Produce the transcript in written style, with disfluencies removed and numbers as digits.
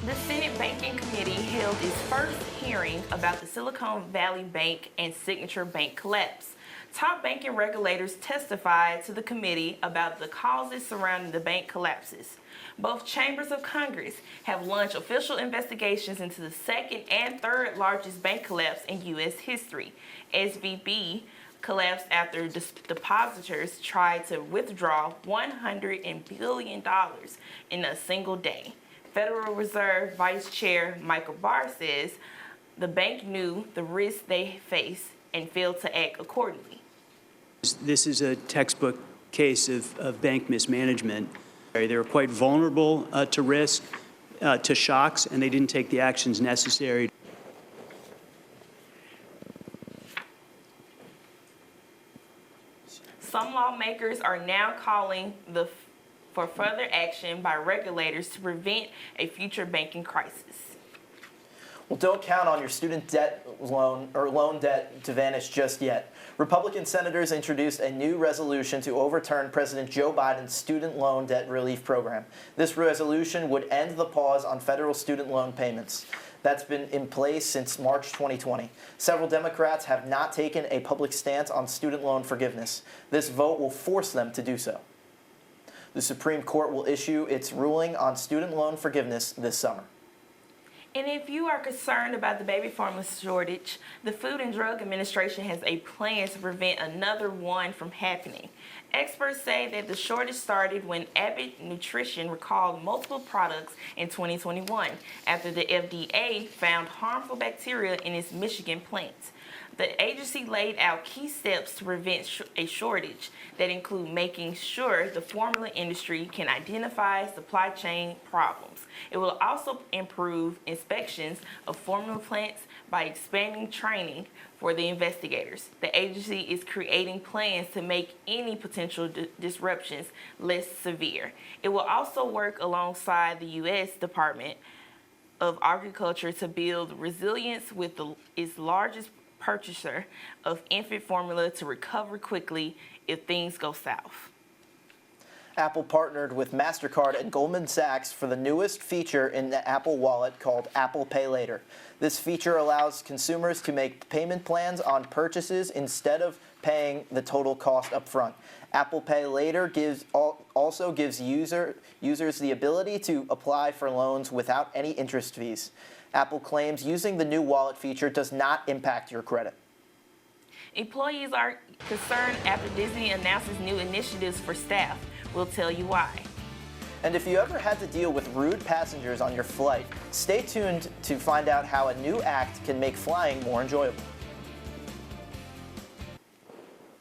The Senate Banking Committee held its first hearing about the Silicon Valley Bank and Signature Bank collapse. Top banking regulators testified to the committee about the causes surrounding the bank collapses. Both chambers of Congress have launched official investigations into the second and third largest bank collapse in U.S. history. SVB collapsed after depositors tried to withdraw $100 billion in a single day. Federal Reserve Vice Chair Michael Barr says the bank knew the risks they face and failed to act accordingly. This is a textbook case of bank mismanagement. They were quite vulnerable to risk, to shocks, and they didn't take the actions necessary. Some lawmakers are now calling for further action by regulators to prevent a future banking crisis. Well, don't count on your student debt loan debt to vanish just yet. Republican senators introduced a new resolution to overturn President Joe Biden's student loan debt relief program. This resolution would end the pause on federal student loan payments that's been in place since March 2020. Several Democrats have not taken a public stance on student loan forgiveness. This vote will force them to do so. The Supreme Court will issue its ruling on student loan forgiveness this summer. And if you are concerned about the baby formula shortage, the Food and Drug Administration has a plan to prevent another one from happening. Experts say that the shortage started when Abbott Nutrition recalled multiple products in 2021 after the FDA found harmful bacteria in its Michigan plant. The agency laid out key steps to prevent a shortage that include making sure the formula industry can identify supply chain problems. It will also improve inspections of formula plants by expanding training for the investigators. The agency is creating plans to make any potential disruptions less severe. It will also work alongside the U.S. Department of Agriculture to build resilience with its largest purchaser of infant formula to recover quickly if things go south. Apple partnered with MasterCard and Goldman Sachs for the newest feature in the Apple Wallet called Apple Pay Later. This feature allows consumers to make payment plans on purchases instead of paying the total cost up front. Apple Pay Later also gives users the ability to apply for loans without any interest fees. Apple claims using the new wallet feature does not impact your credit. Employees are concerned after Disney announces new initiatives for staff. We'll tell you why. And if you ever had to deal with rude passengers on your flight, stay tuned to find out how a new act can make flying more enjoyable.